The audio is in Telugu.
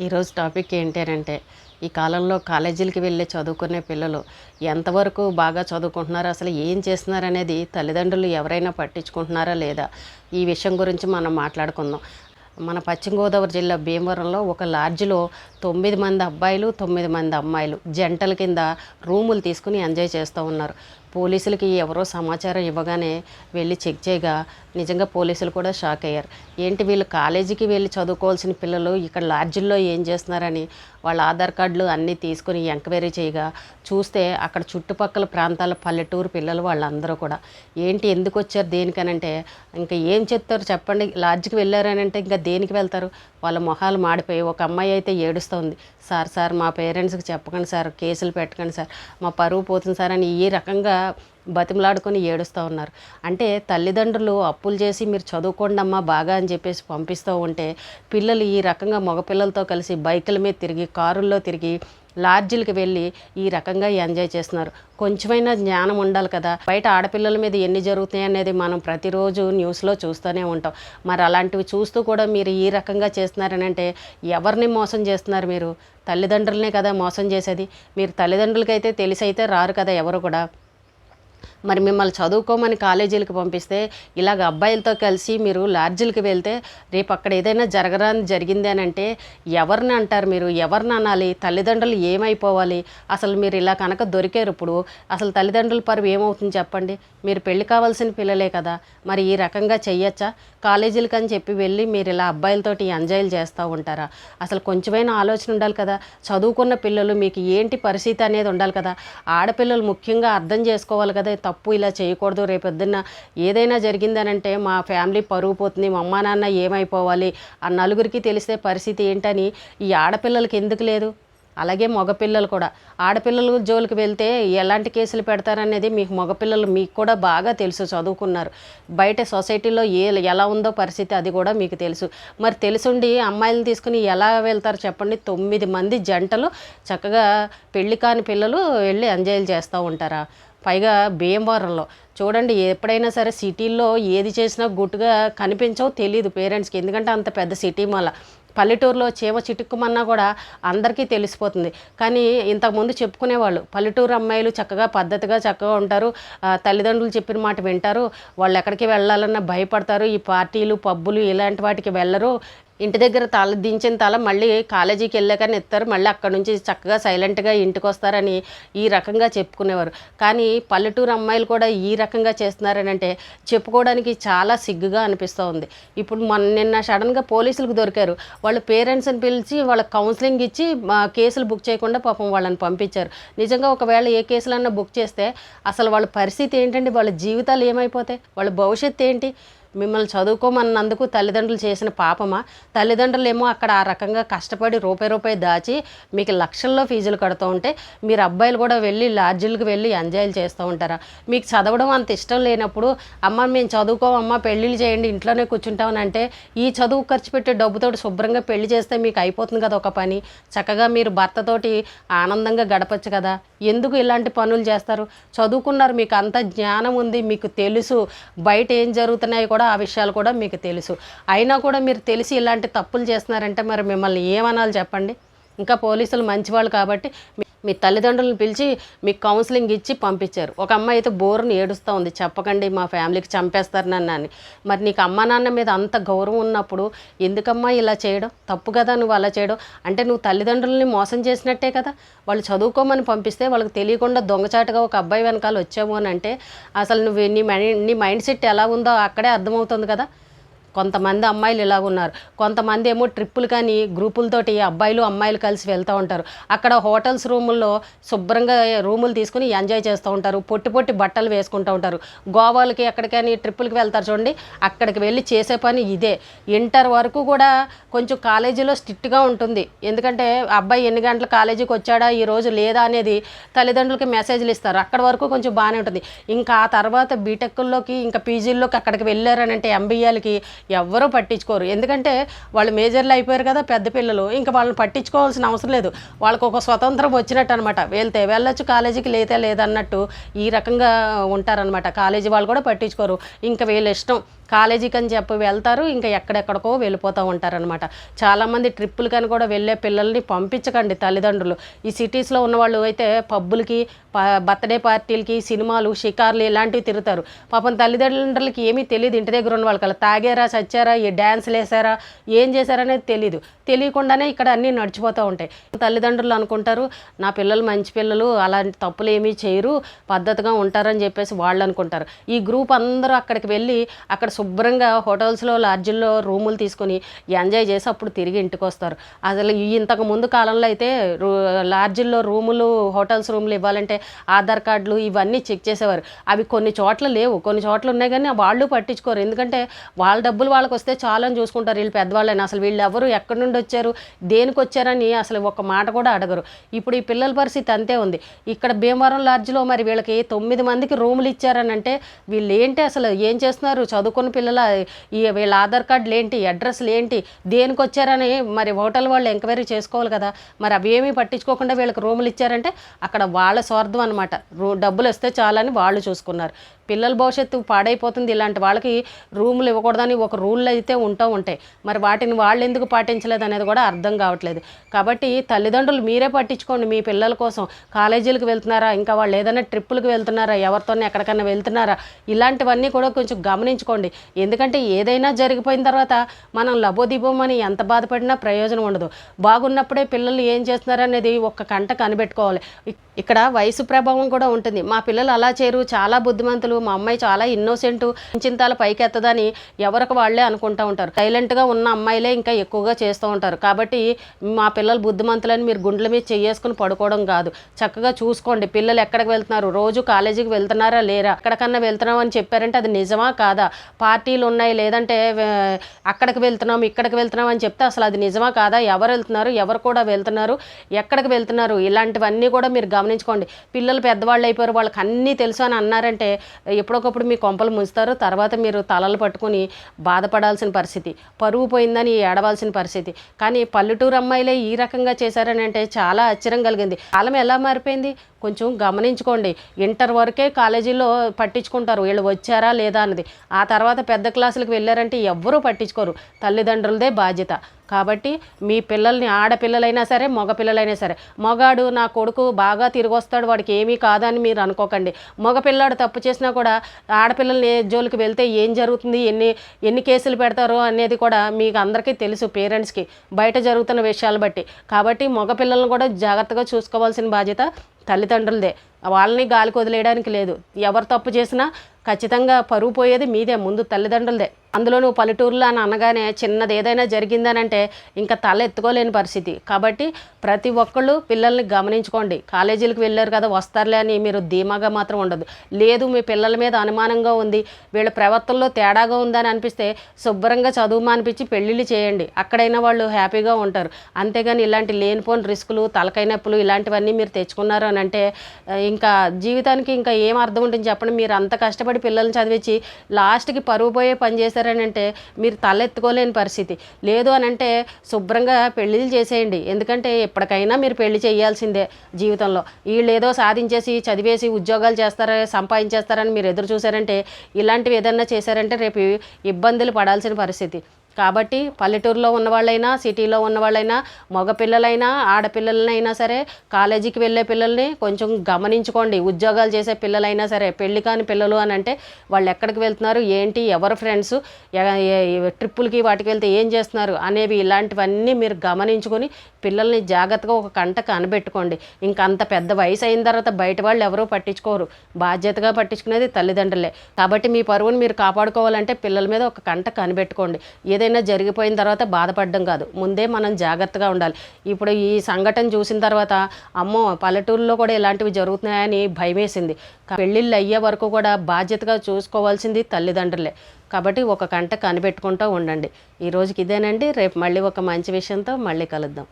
ఈరోజు టాపిక్ ఏంటంటే ఈ కాలంలో కాలేజీలకి వెళ్ళి చదువుకునే పిల్లలు ఎంతవరకు బాగా చదువుకుంటున్నారో అసలు ఏం చేస్తున్నారు అనేది తల్లిదండ్రులు ఎవరైనా పట్టించుకుంటున్నారా లేదా ఈ విషయం గురించి మనం మాట్లాడుకుందాం. మన పశ్చిమ గోదావరి జిల్లా భీమవరంలో ఒక లాడ్జిలో 9 మంది అబ్బాయిలు 9 మంది అమ్మాయిలు జంటల కింద రూములు తీసుకుని ఎంజాయ్ చేస్తూ ఉన్నారు. పోలీసులకి ఎవరో సమాచారం ఇవ్వగానే వెళ్ళి చెక్ చేయగా నిజంగా పోలీసులు కూడా షాక్ అయ్యారు. ఏంటి వీళ్ళు కాలేజీకి వెళ్ళి చదువుకోవాల్సిన పిల్లలు ఇక్కడ లాడ్జిల్లో ఏం చేస్తున్నారని వాళ్ళ ఆధార్ కార్డులు అన్నీ తీసుకుని ఎంక్వైరీ చేయగా చూస్తే అక్కడ చుట్టుపక్కల ప్రాంతాల పల్లెటూరు పిల్లలు వాళ్ళందరూ కూడా ఏంటి ఎందుకు వచ్చారు దేనికనంటే ఇంకా ఏం చెప్తారు చెప్పండి, లాడ్జికి వెళ్ళారని అంటే ఇంకా దేనికి వెళ్తారు, వాళ్ళ మొహాలు మాడిపోయి ఒక అమ్మాయి అయితే ఏడుస్తుంది. సార్ మా పేరెంట్స్కి చెప్పకండి సార్, కేసులు పెట్టకండి సార్, మా పరువు పోతుంది సార్ అని ఈ రకంగా బతిమలాడుకొని ఏడుస్తూ ఉన్నారు. అంటే తల్లిదండ్రులు అప్పులు చేసి మీరు చదువుకోండి అమ్మా బాగా అని చెప్పేసి పంపిస్తూ ఉంటే పిల్లలు ఈ రకంగా మగపిల్లలతో కలిసి బైకుల మీద తిరిగి కారుల్లో తిరిగి లాడ్జిలకు వెళ్ళి ఈ రకంగా ఎంజాయ్ చేస్తున్నారు. కొంచెమైనా జ్ఞానం ఉండాలి కదా. బయట ఆడపిల్లల మీద ఎన్ని జరుగుతాయి అనేది మనం ప్రతిరోజు న్యూస్లో చూస్తూనే ఉంటాం. మరి అలాంటివి చూస్తూ కూడా మీరు ఈ రకంగా చేస్తున్నారని అంటే ఎవరిని మోసం చేస్తున్నారు మీరు? తల్లిదండ్రులనే కదా మోసం చేసేది. మీరు తల్లిదండ్రులకైతే తెలిసైతే రారు కదా ఎవరు కూడా. మరి మిమ్మల్ని చదువుకోమని కాలేజీలకు పంపిస్తే ఇలాగ అబ్బాయిలతో కలిసి మీరు లాడ్జిలకు వెళ్తే రేపు అక్కడ ఏదైనా జరిగింది అని అంటే ఎవరిని అంటారు మీరు? ఎవరిని అనాలి? తల్లిదండ్రులు ఏమైపోవాలి? అసలు మీరు ఇలా కనుక దొరికారు ఇప్పుడు అసలు తల్లిదండ్రుల పరువు ఏమవుతుంది చెప్పండి? మీరు పెళ్లి కావాల్సిన పిల్లలే కదా. మరి ఈ రకంగా చెయ్యొచ్చా? కాలేజీలకు అని చెప్పి వెళ్ళి మీరు ఇలా అబ్బాయిలతోటి ఎంజాయ్లు చేస్తూ ఉంటారా? అసలు కొంచెమైనా ఆలోచన ఉండాలి కదా. చదువుకున్న పిల్లలు మీకు ఏంటి పరిస్థితి అనేది ఉండాలి కదా. ఆడపిల్లలు ముఖ్యంగా అర్థం చేసుకోవాలి కదా, తప్పు ఇలా చేయకూడదు, రేపొద్దున్న ఏదైనా జరిగిందనంటే మా ఫ్యామిలీ పరుగు పోతుంది, మా అమ్మా నాన్న ఏమైపోవాలి ఆ నలుగురికి తెలిసే పరిస్థితి ఏంటని ఈ ఆడపిల్లలకి ఎందుకు లేదు? అలాగే మగపిల్లలు కూడా ఆడపిల్లలు జోలికి వెళ్తే ఎలాంటి కేసులు పెడతారనేది మగపిల్లలు మీకు కూడా బాగా తెలుసు, చదువుకున్నారు. బయట సొసైటీలో ఎలా ఉందో పరిస్థితి అది కూడా మీకు తెలుసు. మరి తెలుసుండి అమ్మాయిలను తీసుకుని ఎలా వెళ్తారు చెప్పండి? 9 మంది జంటలు చక్కగా పెళ్లి కాని పిల్లలు వెళ్ళి ఎంజాయ్లు చేస్తూ ఉంటారా? పైగా భీమవరంలో చూడండి, ఎప్పుడైనా సరే సిటీల్లో ఏది చేసినా గుట్టుగా కనిపించవు తెలీదు పేరెంట్స్కి, ఎందుకంటే అంత పెద్ద సిటీ మళ్ళీ. పల్లెటూరులో చీమ చిటుక్కుమన్నా కూడా అందరికీ తెలిసిపోతుంది. కానీ ఇంతకుముందు చెప్పుకునేవాళ్ళు పల్లెటూరు అమ్మాయిలు చక్కగా పద్ధతిగా చక్కగా ఉంటారు, తల్లిదండ్రులు చెప్పిన మాట వింటారు, వాళ్ళు ఎక్కడికి వెళ్ళాలన్నా భయపడతారు, ఈ పార్టీలు పబ్బులు ఇలాంటి వాటికి వెళ్ళరు, ఇంటి దగ్గర దించిన తల మళ్ళీ కాలేజీకి వెళ్ళాకని ఎత్తారు, మళ్ళీ అక్కడ నుంచి చక్కగా సైలెంట్గా ఇంటికి వస్తారని ఈ రకంగా చెప్పుకునేవారు. కానీ పల్లెటూరు అమ్మాయిలు కూడా ఈ రకంగా చేస్తున్నారని అంటే చెప్పుకోవడానికి చాలా సిగ్గుగా అనిపిస్తూ ఉంది. ఇప్పుడు నిన్న సడన్గా పోలీసులకు దొరికారు. వాళ్ళ పేరెంట్స్ని పిలిచి వాళ్ళకి కౌన్సిలింగ్ ఇచ్చి కేసులు బుక్ చేయకుండా పాపం వాళ్ళని పంపించారు. నిజంగా ఒకవేళ ఏ కేసులన్నా బుక్ చేస్తే అసలు వాళ్ళ పరిస్థితి ఏంటండి? వాళ్ళ జీవితాలు ఏమైపోతాయి? వాళ్ళ భవిష్యత్తు ఏంటి? మిమ్మల్ని చదువుకోమన్నందుకు తల్లిదండ్రులు చేసిన పాపమా? తల్లిదండ్రులు ఏమో అక్కడ ఆ రకంగా కష్టపడి రూపాయి దాచి మీకు లక్షల్లో ఫీజులు కడుతూ ఉంటే మీరు అబ్బాయిలు కూడా వెళ్ళి లాడ్జిలకు వెళ్ళి ఎంజాయ్లు చేస్తూ ఉంటారా? మీకు చదవడం అంత ఇష్టం లేనప్పుడు అమ్మ మేము చదువుకోమమ్మా పెళ్ళిళ్ళు చేయండి ఇంట్లోనే కూర్చుంటామని అంటే ఈ చదువు ఖర్చు పెట్టే డబ్బుతోటి శుభ్రంగా పెళ్లి చేస్తే మీకు అయిపోతుంది కదా ఒక పని. చక్కగా మీరు భర్తతోటి ఆనందంగా గడపచ్చు కదా. ఎందుకు ఇలాంటి పనులు చేస్తారు? చదువుకున్నారు, మీకు అంత జ్ఞానం ఉంది, మీకు తెలుసు బయట ఏం జరుగుతున్నాయో కూడా ఆ విషయాలు కూడా మీకు తెలుసు. అయినా కూడా మీరు తెలిసి ఇలాంటి తప్పులు చేస్తున్నారంటే మరి మిమ్మల్ని ఏమనాలి చెప్పండి? ఇంకా పోలీసులు మంచివాళ్ళు కాబట్టి మీ తల్లిదండ్రులను పిలిచి మీకు కౌన్సిలింగ్ ఇచ్చి పంపించారు. ఒక అమ్మాయి అయితే బోరుని ఏడుస్తూ ఉంది, చెప్పకండి మా ఫ్యామిలీకి చంపేస్తారు నన్ను అని. మరి నీకు అమ్మా నాన్న మీద అంత గౌరవం ఉన్నప్పుడు ఎందుకమ్మా ఇలా చేయడం? తప్పు కదా నువ్వు అలా చేయడం. అంటే నువ్వు తల్లిదండ్రులని మోసం చేసినట్టే కదా. వాళ్ళు చదువుకోమని పంపిస్తే వాళ్ళకి తెలియకుండా దొంగచాటుగా ఒక అబ్బాయి వెనకాల వచ్చాము అని అంటే అసలు నువ్వు నీ మైండ్ సెట్ ఎలా ఉందో అక్కడే అర్థమవుతుంది కదా. కొంతమంది అమ్మాయిలు ఇలా ఉన్నారు, కొంతమంది ఏమో ట్రిప్పులు కానీ గ్రూపులతోటి అబ్బాయిలు అమ్మాయిలు కలిసి వెళ్తూ ఉంటారు. అక్కడ హోటల్స్ రూముల్లో శుభ్రంగా రూములు తీసుకుని ఎంజాయ్ చేస్తూ ఉంటారు, పొట్టి బట్టలు వేసుకుంటూ ఉంటారు. గోవాలకి ఎక్కడికైనా ట్రిప్పులకి వెళ్తారు చూడండి, అక్కడికి వెళ్ళి చేసే పని ఇదే. ఇంటర్ వరకు కూడా కొంచెం కాలేజీలో స్ట్రిక్ట్గా ఉంటుంది, ఎందుకంటే అబ్బాయి ఎన్ని గంటల కాలేజీకి వచ్చాడా ఈరోజు లేదా అనేది తల్లిదండ్రులకి మెసేజ్లు ఇస్తారు. అక్కడ వరకు కొంచెం బాగానే ఉంటుంది. ఇంకా ఆ తర్వాత బీటెక్లోకి ఇంకా పీజీల్లోకి అక్కడికి వెళ్ళారని అంటే ఎంబీఏలకి ఎవ్వరూ పట్టించుకోరు, ఎందుకంటే వాళ్ళు మేజర్లు అయిపోయారు కదా పెద్ద పిల్లలు, ఇంకా వాళ్ళని పట్టించుకోవాల్సిన అవసరం లేదు. వాళ్ళకు ఒక స్వతంత్రం వచ్చినట్టు అనమాట. వెళ్తే వెళ్ళొచ్చు, కాలేజీకి లేతే లేదన్నట్టు ఈ రకంగా ఉంటారనమాట. కాలేజీ వాళ్ళు కూడా పట్టించుకోరు, ఇంకా వీళ్ళ ఇష్టం. కాలేజీకి అని చెప్పి వెళ్తారు, ఇంకా ఎక్కడెక్కడికో వెళ్ళిపోతూ ఉంటారనమాట. చాలామంది ట్రిప్పులకని కూడా వెళ్ళే పిల్లల్ని పంపించకండి తల్లిదండ్రులు. ఈ సిటీస్లో ఉన్నవాళ్ళు అయితే పబ్బులకి, బర్త్డే పార్టీలకి, సినిమాలు, షికార్లు ఇలాంటివి తిరుగుతారు. పాపం తల్లిదండ్రులకి ఏమీ తెలియదు. ఇంటి దగ్గర ఉన్న వాళ్ళకి తాగారా, చచ్చారా, ఏ డ్యాన్స్లు వేసారా, ఏం చేశారనేది తెలియదు. తెలియకుండానే ఇక్కడ అన్నీ నడిచిపోతూ ఉంటాయి. తల్లిదండ్రులు అనుకుంటారు నా పిల్లలు మంచి పిల్లలు, అలాంటి తప్పులు ఏమీ చేయరు, పద్ధతిగా ఉంటారని చెప్పేసి వాళ్ళు అనుకుంటారు. ఈ గ్రూప్ అందరూ అక్కడికి వెళ్ళి అక్కడ శుభ్రంగా హోటల్స్లో, లాడ్జిల్లో రూములు తీసుకొని ఎంజాయ్ చేసి అప్పుడు తిరిగి ఇంటికి వస్తారు. అసలు ఇంతకు ముందు కాలంలో అయితే లాడ్జిల్లో రూములు, హోటల్స్ రూములు ఇవ్వాలంటే ఆధార్ కార్డులు ఇవన్నీ చెక్ చేసేవారు. అవి కొన్ని చోట్ల లేవు, కొన్ని చోట్ల ఉన్నాయి, కానీ వాళ్ళు పట్టించుకోరు. ఎందుకంటే వాళ్ళ డబ్బులు వాళ్ళకి వస్తే చాలని చూసుకుంటారు. వీళ్ళు పెద్దవాళ్ళైనా అసలు వీళ్ళు ఎవరు, ఎక్కడి నుండి వచ్చారు, దేనికి వచ్చారని అసలు ఒక మాట కూడా అడగరు. ఇప్పుడు ఈ పిల్లల పరిస్థితి అంతే ఉంది. ఇక్కడ భీమవరం లాడ్జిలో మరి వీళ్ళకి 9 మందికి రూములు ఇచ్చారని అంటే వీళ్ళు ఏంటి, అసలు ఏం చేస్తున్నారు, చదువుకున్న పిల్లల వీళ్ళ ఆధార్ కార్డులు ఏంటి, అడ్రస్లు ఏంటి, దేనికి వచ్చారని మరి హోటల్ వాళ్ళు ఎంక్వైరీ చేసుకోవాలి కదా. మరి అవి ఏమీ పట్టించుకోకుండా వీళ్ళకి రూములు ఇచ్చారంటే అక్కడ వాళ్ళ స్వార్థం అనమాట. డబ్బులు వస్తే చాలని వాళ్ళు చూసుకున్నారు. పిల్లల భవిష్యత్తు పాడైపోతుంది. ఇలాంటి వాళ్ళకి రూములు ఇవ్వకూడదని ఒక రూల్ అయితే ఉంటాయి. మరి వాటిని వాళ్ళు ఎందుకు పాటించలేదు అనేది కూడా అర్థం కావట్లేదు. కాబట్టి తల్లిదండ్రులు మీరే పట్టించుకోండి. మీ పిల్లల కోసం కాలేజీలకు వెళ్తున్నారా, ఇంకా వాళ్ళు ఏదైనా ట్రిప్పులకు వెళ్తున్నారా, ఎవరితోనే ఎక్కడికైనా వెళ్తున్నారా, ఇలాంటివన్నీ కూడా కొంచెం గమనించుకోండి. ఎందుకంటే ఏదైనా జరిగిపోయిన తర్వాత మనం లబోదిబోమని ఎంత బాధపడినా ప్రయోజనం ఉండదు. బాగున్నప్పుడే పిల్లలు ఏం చేస్తున్నారు అనేది ఒక్క కంట కనిపెట్టుకోవాలి. ఇక్కడ వయసు ప్రభావం కూడా ఉంటుంది. మా పిల్లలు అలా చేయరు, చాలా బుద్ధిమంతులు, మా అమ్మాయి చాలా ఇన్నోసెంటు, చింతాల పైకి ఎత్తదని ఎవరికి వాళ్ళే అనుకుంటూ ఉంటారు. సైలెంట్గా ఉన్న అమ్మాయిలే ఇంకా ఎక్కువగా చేస్తూ ఉంటారు. కాబట్టి మా పిల్లలు బుద్ధిమంతులని మీరు గుండెల మీద చేసుకుని పడుకోవడం కాదు. చక్కగా చూసుకోండి పిల్లలు ఎక్కడికి వెళ్తున్నారు, రోజు కాలేజీకి వెళ్తున్నారా లేరా, ఎక్కడికన్నా వెళ్తున్నాం అని చెప్పారంటే అది నిజమా కాదా, పార్టీలు ఉన్నాయి లేదంటే అక్కడికి వెళ్తున్నాం ఇక్కడికి వెళ్తున్నాం అని చెప్తే అసలు అది నిజమా కాదా, ఎవరు వెళ్తున్నారు, ఎవరు కూడా వెళ్తున్నారు, ఎక్కడికి వెళ్తున్నారు, ఇలాంటివన్నీ కూడా మీరు గమనించుకోండి. పిల్లలు పెద్దవాళ్ళు అయిపోయారు, వాళ్ళకి అన్నీ తెలుసు అని అన్నారంటే ఎప్పుడొకప్పుడు మీ కొంపలు ముంచుతారు. తర్వాత మీరు తలలు పట్టుకుని బాధపడాల్సిన పరిస్థితి, పరువు పోయిందని ఏడవాల్సిన పరిస్థితి. కానీ పల్లెటూరు అమ్మాయిలే ఈ రకంగా చేశారని అంటే చాలా ఆశ్చర్యం కలిగింది. కాలం ఎలా మారిపోయింది కొంచెం గమనించుకోండి. ఇంటర్ వరకే కాలేజీలో పట్టించుకుంటారు వీళ్ళు వచ్చారా లేదా అన్నది. ఆ తర్వాత పెద్ద క్లాసులకు వెళ్ళారంటే ఎవ్వరూ పట్టించుకోరు. తల్లిదండ్రులదే బాధ్యత. కాబట్టి మీ పిల్లల్ని, ఆడపిల్లలైనా సరే మగపిల్లలైనా సరే, మగాడు నా కొడుకు బాగా తిరిగి వస్తాడు వాడికి ఏమీ కాదని మీరు అనుకోకండి. మగపిల్లాడు తప్పు చేసినా కూడా ఆడపిల్లల్ని జోలికి వెళ్తే ఏం జరుగుతుంది, ఎన్ని కేసులు పెడతారో అనేది కూడా మీకు అందరికీ తెలుసు, పేరెంట్స్కి బయట జరుగుతున్న విషయాలు బట్టి. కాబట్టి మగపిల్లలను కూడా జాగ్రత్తగా చూసుకోవాల్సిన బాధ్యత తల్లిదండ్రులదే. వాళ్ళని గాలికి వదిలేయడానికి లేదు. ఎవరు తప్పు చేసినా ఖచ్చితంగా పరువు పోయేది మీదే, ముందు తల్లిదండ్రులదే. అందులోనూ పల్లెటూరులో అని అనగానే చిన్నది ఏదైనా జరిగిందనంటే ఇంకా తల ఎత్తుకోలేని పరిస్థితి. కాబట్టి ప్రతి ఒక్కళ్ళు పిల్లల్ని గమనించుకోండి. కాలేజీలకు వెళ్ళారు కదా వస్తారులే అని మీరు ధీమాగా మాత్రం ఉండదు. లేదు మీ పిల్లల మీద అనుమానంగా ఉంది, వీళ్ళ ప్రవర్తనలో తేడాగా ఉందని అనిపిస్తే శుభ్రంగా చదువు మానిపించి పెళ్ళిళ్ళు చేయండి. అక్కడైనా వాళ్ళు హ్యాపీగా ఉంటారు. అంతేగాని ఇలాంటి లేనిపోని రిస్కులు, తలకాయ నొప్పులు ఇలాంటివన్నీ మీరు తెచ్చుకున్నారు అని అంటే ఇంకా జీవితానికి ఇంకా ఏం అర్థం ఉంటుంది చెప్పండి. మీరు అంత కష్టపడి పిల్లల్ని చదివించి లాస్ట్కి పరువు పోయే పని చేశారని అంటే మీరు తలెత్తుకోలేని పరిస్థితి. లేదు అని అంటే శుభ్రంగా పెళ్ళిళ్ళు చేసేయండి. ఎందుకంటే ఎప్పటికైనా మీరు పెళ్లి చేయాల్సిందే జీవితంలో. వీళ్ళు ఏదో సాధించేసి చదివేసి ఉద్యోగాలు చేస్తారా, సంపాదించేస్తారని మీరు ఎదురు చూసారంటే, ఇలాంటివి ఏదన్నా చేశారంటే రేపు ఇబ్బందులు పడాల్సిన పరిస్థితి. కాబట్టి పల్లెటూరులో ఉన్నవాళ్ళైనా, సిటీలో ఉన్నవాళ్ళైనా, మగపిల్లలైనా ఆడపిల్లలైనా సరే, కాలేజీకి వెళ్ళే పిల్లల్ని కొంచెం గమనించుకోండి. ఉద్యోగాలు చేసే పిల్లలైనా సరే, పెళ్లి కాని పిల్లలు అని అంటే వాళ్ళు ఎక్కడికి వెళ్తున్నారు, ఏంటి, ఎవరు ఫ్రెండ్స్, ట్రిప్పులకి వాటికి వెళ్తే ఏం చేస్తున్నారు అనేవి, ఇలాంటివన్నీ మీరు గమనించుకొని పిల్లల్ని జాగ్రత్తగా ఒక కంట కనిపెట్టుకోండి. ఇంకా అంత పెద్ద వయసు అయిన తర్వాత బయట వాళ్ళు ఎవరూ పట్టించుకోరు. బాధ్యతగా పట్టించుకునేది తల్లిదండ్రులే. కాబట్టి మీ పరువుని మీరు కాపాడుకోవాలంటే పిల్లల మీద ఒక కంట కనిపెట్టుకోండి. ఏదైనా జరిగిపోయిన తర్వాత బాధపడడం కాదు, ముందే మనం జాగ్రత్తగా ఉండాలి. ఇప్పుడు ఈ సంఘటన చూసిన తర్వాత అమ్మో పల్లెటూరులో కూడా ఇలాంటివి జరుగుతున్నాయని భయమేసింది. పెళ్ళిళ్ళు అయ్యే వరకు కూడా బాధ్యతగా చూసుకోవాల్సింది తల్లిదండ్రులే. కాబట్టి ఒక కంట కనిపెట్టుకుంటూ ఉండండి. ఈ రోజుకి ఇదేనండి. రేపు మళ్ళీ ఒక మంచి విషయంతో మళ్ళీ కలుద్దాం.